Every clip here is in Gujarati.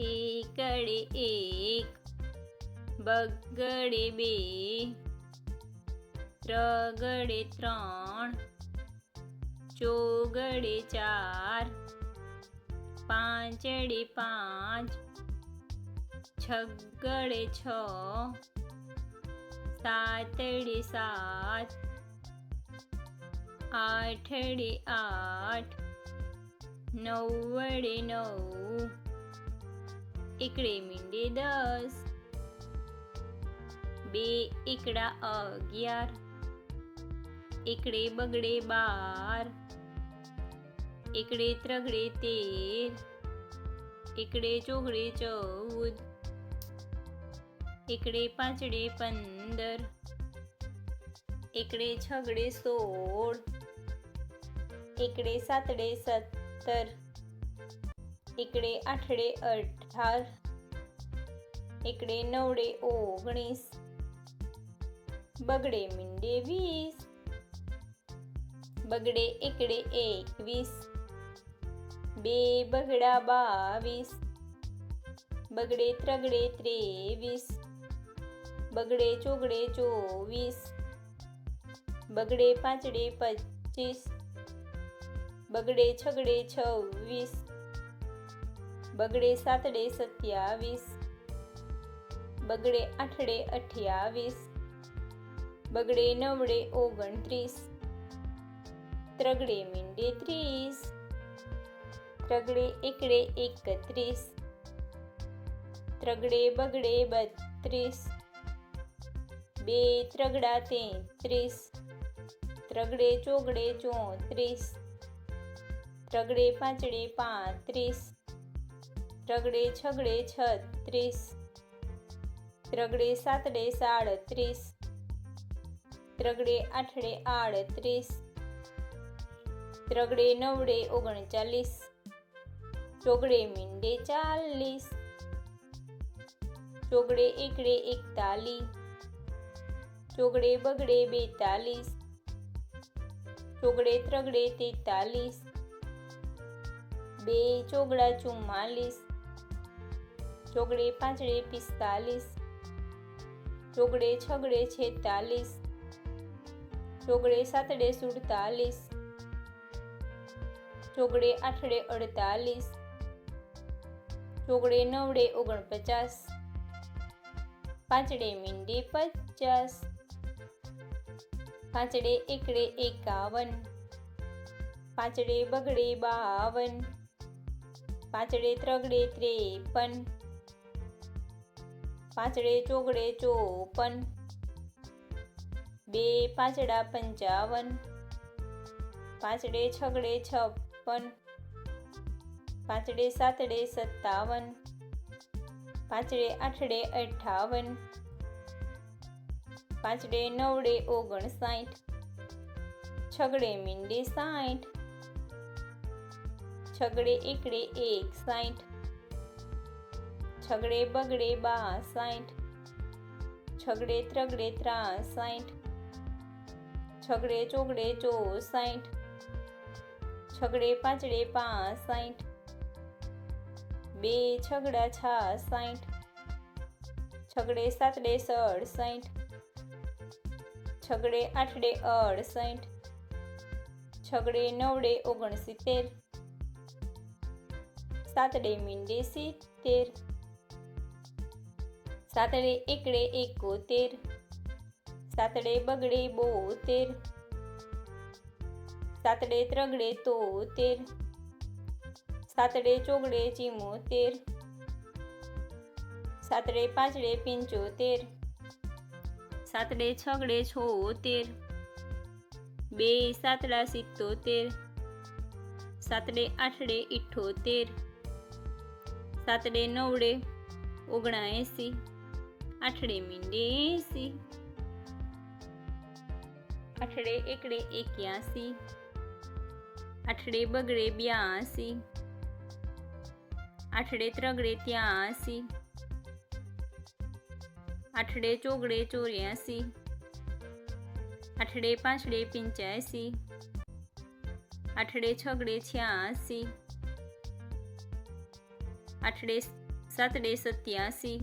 એકડે એક, બગડે બે, ત્રગડે ત્રણ, ચોગડે ચાર, પાંચડે પાંચ, છગડે છ, સાતડે સાત, આઠડે આઠ, નવડે નવ, એકડે મીંડે 10, બે એકડા 11, એકડે બગડે 12, એકડે ત્રગડે 13, એકડે ચોગડે 14, એકડે પાંચડે 15, એકડે છગડે 16, એકડે સાતડે 17, એકડે આઠડે 18, એકડે નવડે 19, બગડે મીંડે 20, બગડે એકડે 21, બે બગડા 22, બગડે ત્રગડે 23, બગડે ચોગડે 24, બગડે પાંચડે 25, બગડે છગડે 26, બગડે સાતડે 27, બગડે આઠડે 28, બગડે નવડે 29, ત્રગડે મીંડે 30, ત્રગડે એકડે 31, ત્રગડે બગડે 32, બે ત્રગડા 33, ત્રગડે ચોગડે 34, ત્રગડે પાંચડે 35, ત્રગડે છગડે 36, ત્રગડે સાતડે 37, ત્રગડે આઠડે 38, ત્રગડે નવડે 39, ચોગડે મીંડે 40, ચોગડે એકડે 41, ચોગડે બગડે 42, ચોગડે ત્રગડે 43, બે ચોગડા 44, ચોગડે પાંચડે 45, ચોગડે છગડે 46, ચોગડે સાતડે 47, ચોગડે આઠડે 48, ચોગડે નવડે 49, પાંચડે મીંડે 50, પાંચડે એકડે 51, પાંચડે બગડે 52, પાંચડે ત્રગડે 53, પાંચડે ચોગડે 54, બે પાંચડા 55, પાંચડે છગડે 56, પાંચડે સાતડે 57, પાંચડે આઠડે 58, પાંચડે નવડે 59, છગડે મીંડે 60, છગડે એકડે 61, છગડે બગડે 62, છગડે ત્રગડે 63, છગડે ચોગડે 64, છગડે પાંચડે 65, બે છગડા 66, છગડે સાતડે 67, છગડે આઠડે 68, છગડે નવડે 69, સાતડે મીંડે 70, સાતડે એકડે 71, સાતડે બગડે 72, સાતડે ત્રગડે 73, સાતડે ચોગડે 74, સાતડે પાંચડે 75, સાતડે છગડે 76, બે સાતડા 77, સાતડે આઠડે 78, સાતડે નવડે 79, આઠડે મીંડે 80, આઠડે એકડે 81, આઠડે બગડે 82, આઠડે ત્રગડે 83, આઠડે ચોગડે 84, આઠડે પાંચડે 85, આઠડે છગડે 86, આઠડે સાતડે 87,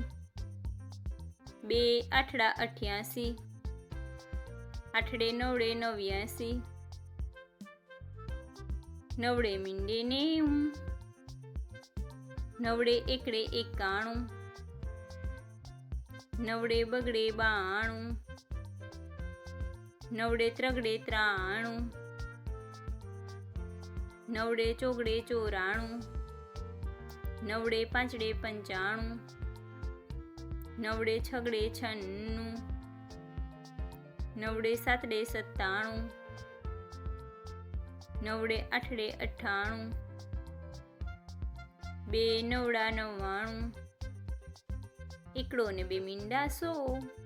2 આઠડા 88, આઠડે નવડે 89, નવડે મીંડે 90, નવડે એકડે 91, નવડે બગડે 92, નવડે ત્રગડે 93, નવડે ચોગડે 94, નવડે પાંચડે 95, નવડે છગડે 96, નવડે સાતડે 97, નવડે આઠડે 98, 2 નવડા 99, એકડો ને 2 મીંડા 100.